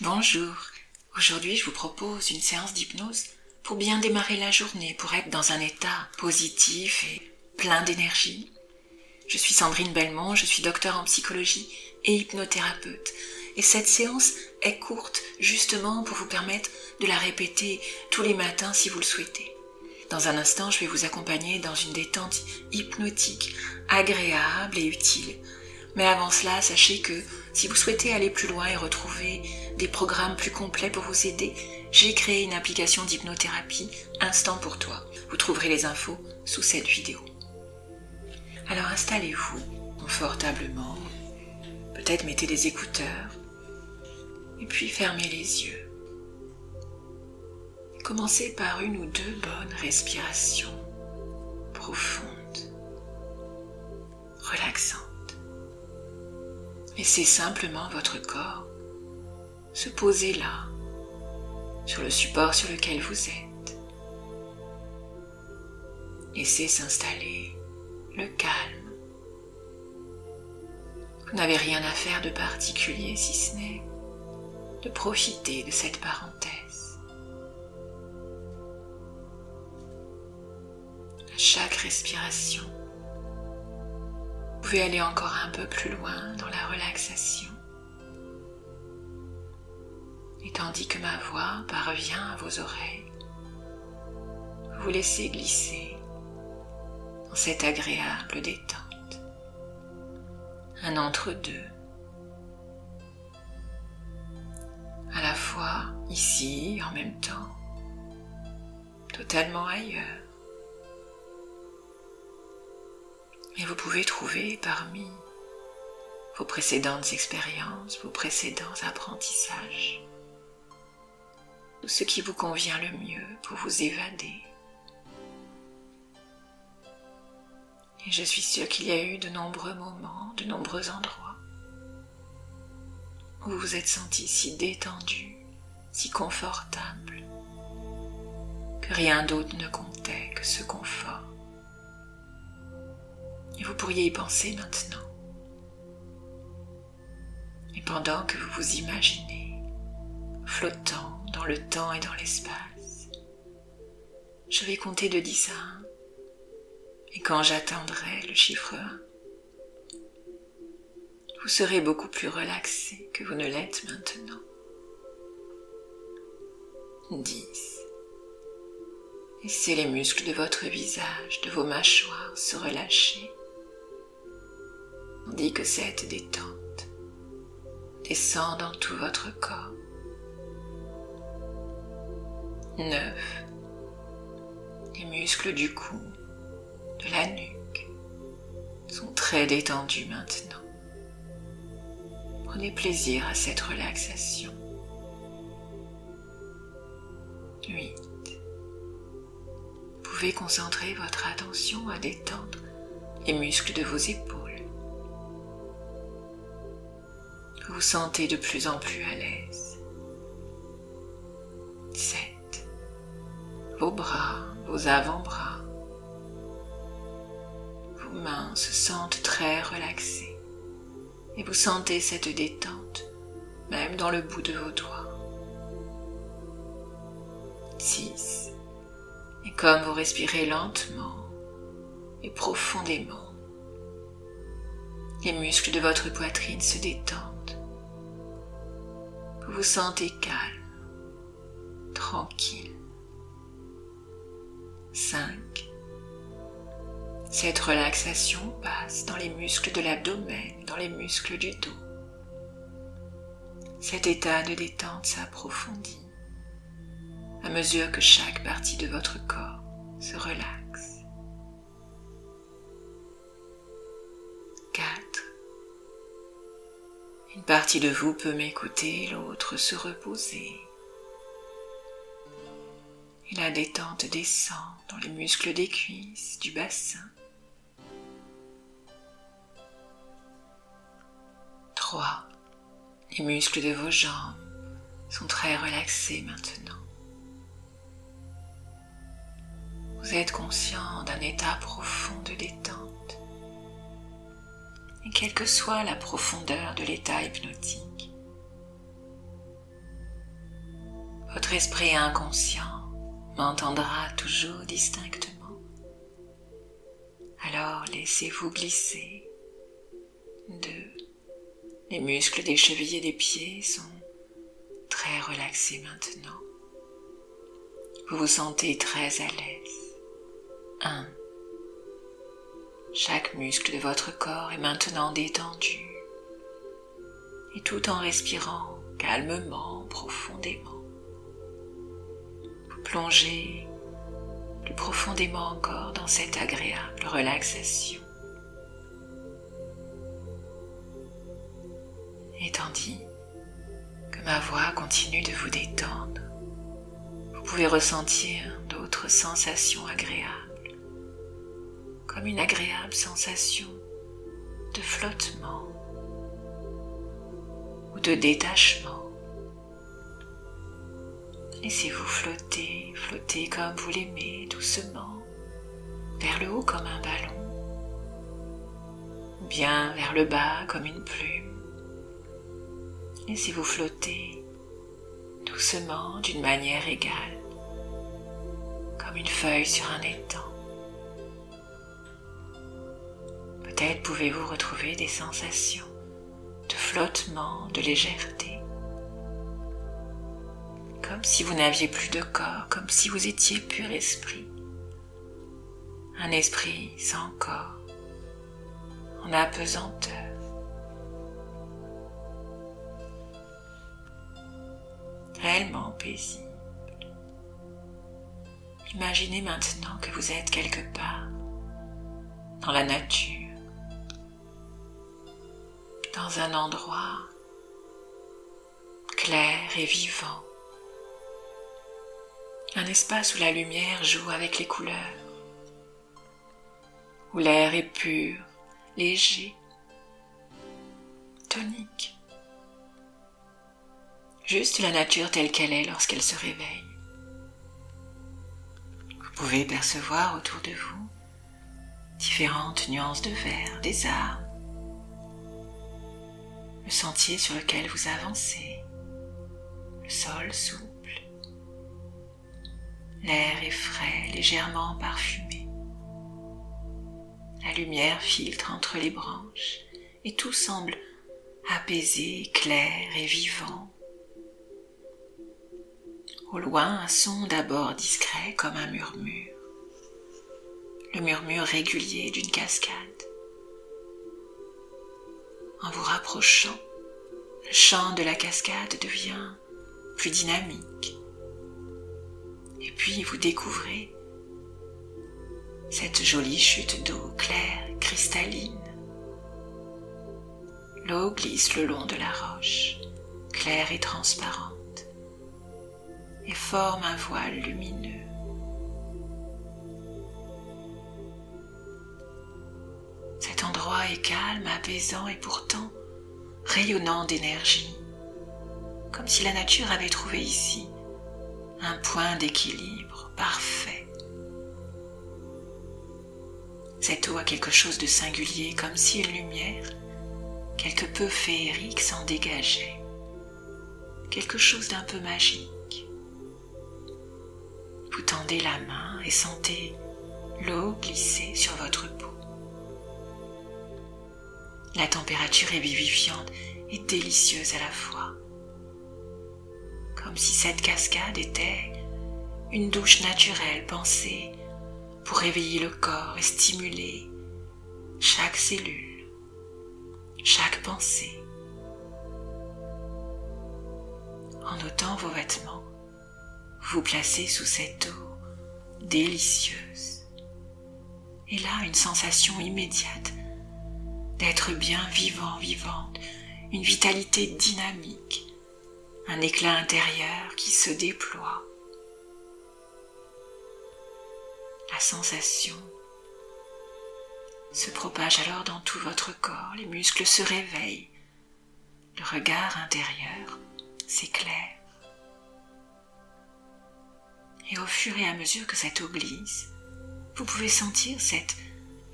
Bonjour, aujourd'hui je vous propose une séance d'hypnose pour bien démarrer la journée, pour être dans un état positif et plein d'énergie. Je suis Sandrine Belmont, je suis docteur en psychologie et hypnothérapeute. Et cette séance est courte justement pour vous permettre de la répéter tous les matins si vous le souhaitez. Dans un instant, je vais vous accompagner dans une détente hypnotique, agréable et utile. Mais avant cela, sachez que si vous souhaitez aller plus loin et retrouver des programmes plus complets pour vous aider, j'ai créé une application d'hypnothérapie Instant pour toi. Vous trouverez les infos sous cette vidéo. Alors installez-vous confortablement, peut-être mettez des écouteurs, et puis fermez les yeux. Commencez par une ou deux bonnes respirations profondes, relaxantes. Laissez simplement votre corps se poser là, sur le support sur lequel vous êtes. Laissez s'installer le calme. Vous n'avez rien à faire de particulier si ce n'est de profiter de cette parenthèse. À chaque respiration, vous pouvez aller encore un peu plus loin dans la relaxation. Et tandis que ma voix parvient à vos oreilles, vous vous laissez glisser dans cette agréable détente. Un entre-deux. À la fois ici et en même temps, totalement ailleurs. Et vous pouvez trouver parmi vos précédentes expériences, vos précédents apprentissages, tout ce qui vous convient le mieux pour vous évader. Et je suis sûre qu'il y a eu de nombreux moments, de nombreux endroits où vous vous êtes senti si détendu, si confortable, que rien d'autre ne comptait que ce confort. Et vous pourriez y penser maintenant. Et pendant que vous vous imaginez flottant dans le temps et dans l'espace, je vais compter de 10 à 1. Et quand j'atteindrai le chiffre 1, vous serez beaucoup plus relaxé que vous ne l'êtes maintenant. 10. Laissez les muscles de votre visage, de vos mâchoires se relâcher, tandis que cette détente descend dans tout votre corps. 9. Les muscles du cou, de la nuque, sont très détendus maintenant. Prenez plaisir à cette relaxation. 8. Vous pouvez concentrer votre attention à détendre les muscles de vos épaules. Vous vous sentez de plus en plus à l'aise. 7. Vos bras, vos avant-bras, vos mains se sentent très relaxées et vous sentez cette détente même dans le bout de vos doigts. 6. Et comme vous respirez lentement et profondément, les muscles de votre poitrine se détendent. Vous vous sentez calme, tranquille. 5. Cette relaxation passe dans les muscles de l'abdomen, dans les muscles du dos. Cet état de détente s'approfondit à mesure que chaque partie de votre corps se relaxe. 4. Une partie de vous peut m'écouter, l'autre se reposer. Et la détente descend dans les muscles des cuisses, du bassin. 3. Les muscles de vos jambes sont très relaxés maintenant. Vous êtes conscient d'un état profond de détente. Et quelle que soit la profondeur de l'état hypnotique, Votre esprit inconscient m'entendra toujours distinctement. Alors laissez-vous glisser. 2. Les muscles des chevilles et des pieds sont très relaxés maintenant. Vous vous sentez très à l'aise. 1. Chaque muscle de votre corps est maintenant détendu. Et tout en respirant calmement, profondément, vous plongez plus profondément encore dans cette agréable relaxation. Et tandis que ma voix continue de vous détendre, vous pouvez ressentir d'autres sensations agréables, comme une agréable sensation de flottement ou de détachement. Laissez-vous flotter, flotter comme vous l'aimez, doucement, vers le haut comme un ballon, ou bien vers le bas comme une plume. Laissez-vous flotter doucement d'une manière égale, comme une feuille sur un étang. Peut-être pouvez-vous retrouver des sensations de flottement, de légèreté, comme si vous n'aviez plus de corps, comme si vous étiez pur esprit. Un esprit sans corps, en apesanteur. Réellement paisible. Imaginez maintenant que vous êtes quelque part dans la nature, dans un endroit clair et vivant, un espace où la lumière joue avec les couleurs, où l'air est pur, léger, tonique. Juste la nature telle qu'elle est lorsqu'elle se réveille. Vous pouvez percevoir autour de vous différentes nuances de vert, des arbres, le sentier sur lequel vous avancez, le sol souple, l'air est frais, légèrement parfumé, la lumière filtre entre les branches et tout semble apaisé, clair et vivant. Au loin, un son d'abord discret comme un murmure, le murmure régulier d'une cascade. En vous rapprochant, le chant de la cascade devient plus dynamique. Et puis vous découvrez cette jolie chute d'eau claire, cristalline. L'eau glisse le long de la roche, claire et transparente, et forme un voile lumineux. Cet endroit est calme, apaisant et pourtant rayonnant d'énergie, comme si la nature avait trouvé ici un point d'équilibre parfait. Cette eau a quelque chose de singulier, comme si une lumière, quelque peu féerique, s'en dégageait, quelque chose d'un peu magique. Vous tendez la main et sentez l'eau glisser sur votre peau. La température est vivifiante et délicieuse à la fois, comme si cette cascade était une douche naturelle pensée pour réveiller le corps et stimuler chaque cellule, chaque pensée. En ôtant vos vêtements, vous vous placez sous cette eau délicieuse. Et là, une sensation immédiate d'être bien vivant, vivante, une vitalité dynamique, un éclat intérieur qui se déploie. La sensation se propage alors dans tout votre corps, les muscles se réveillent, le regard intérieur s'éclaire. Et au fur et à mesure que cette eau glisse, vous pouvez sentir cette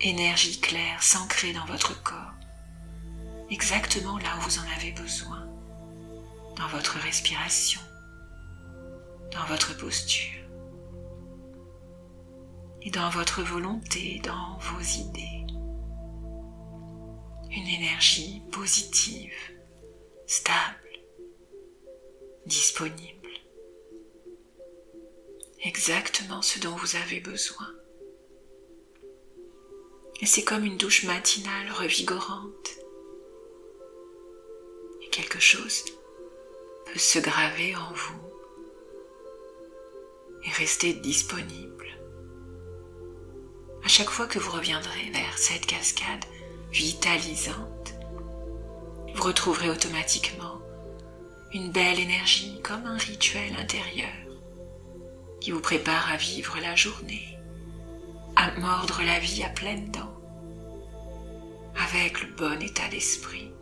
énergie claire s'ancrer dans votre corps, exactement là où vous en avez besoin, dans votre respiration. dans votre posture et dans votre volonté, dans vos idées. Une énergie positive, stable, disponible. Exactement ce dont vous avez besoin. Et c'est comme une douche matinale revigorante. Et quelque chose peut se graver en vous et rester disponible. À chaque fois que vous reviendrez vers cette cascade vitalisante, vous retrouverez automatiquement une belle énergie comme un rituel intérieur qui vous prépare à vivre la journée, à mordre la vie à pleines dents, avec le bon état d'esprit.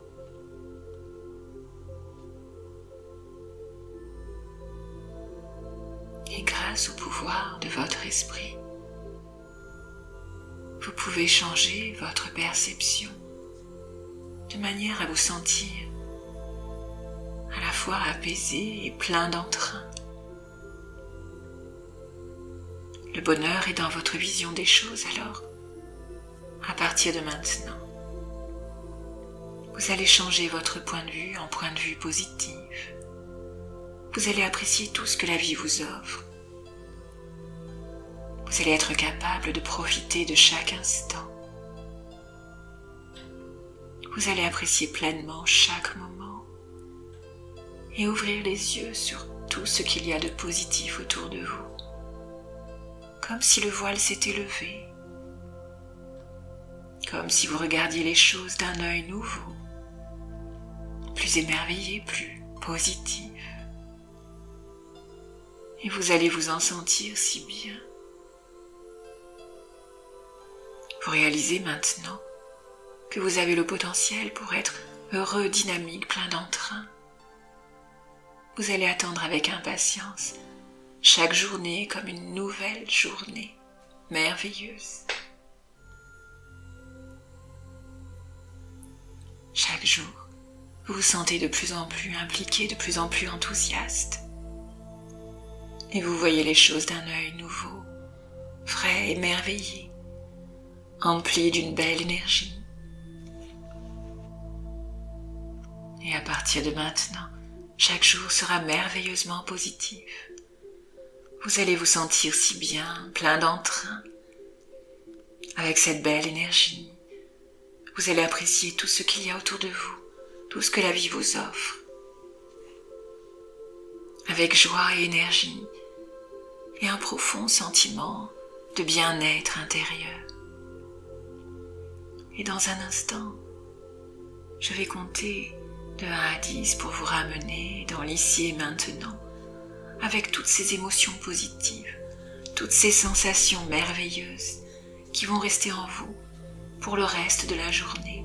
Et grâce au pouvoir de votre esprit, vous pouvez changer votre perception de manière à vous sentir à la fois apaisé et plein d'entrain. Le bonheur est dans votre vision des choses alors, à partir de maintenant, vous allez changer votre point de vue en point de vue positif. Vous allez apprécier tout ce que la vie vous offre. Vous allez être capable de profiter de chaque instant. Vous allez apprécier pleinement chaque moment et ouvrir les yeux sur tout ce qu'il y a de positif autour de vous, comme si le voile s'était levé, comme si vous regardiez les choses d'un œil nouveau, plus émerveillé, plus positif. Et vous allez vous en sentir si bien. Vous réalisez maintenant que vous avez le potentiel pour être heureux, dynamique, plein d'entrain. Vous allez attendre avec impatience chaque journée comme une nouvelle journée merveilleuse. Chaque jour, vous vous sentez de plus en plus impliqué, de plus en plus enthousiaste. Et vous voyez les choses d'un œil nouveau, frais, émerveillé, empli d'une belle énergie. Et à partir de maintenant, chaque jour sera merveilleusement positif. Vous allez vous sentir si bien, plein d'entrain, avec cette belle énergie. Vous allez apprécier tout ce qu'il y a autour de vous, tout ce que la vie vous offre, avec joie et énergie, et un profond sentiment de bien-être intérieur. Et dans un instant, je vais compter de 1 à 10 pour vous ramener dans l'ici et maintenant, avec toutes ces émotions positives, toutes ces sensations merveilleuses qui vont rester en vous pour le reste de la journée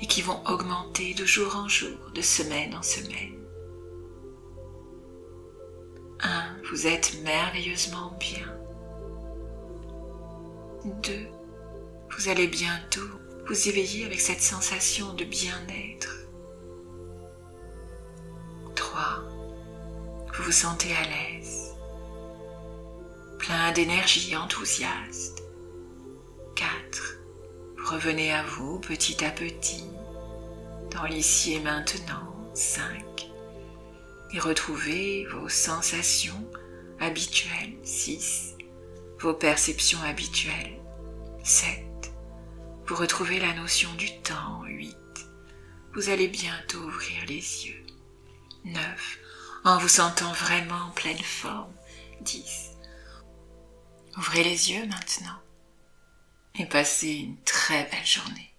et qui vont augmenter de jour en jour, de semaine en semaine. 1. Vous êtes merveilleusement bien. 2. Vous allez bientôt vous éveiller avec cette sensation de bien-être. 3. Vous vous sentez à l'aise, plein d'énergie, enthousiaste. 4. Vous revenez à vous petit à petit, dans l'ici et maintenant. 5. Et retrouvez vos sensations habituelles. 6. Vos perceptions habituelles. 7. Vous retrouvez la notion du temps. 8. Vous allez bientôt ouvrir les yeux. 9. En vous sentant vraiment en pleine forme. 10. Ouvrez les yeux maintenant et passez une très belle journée.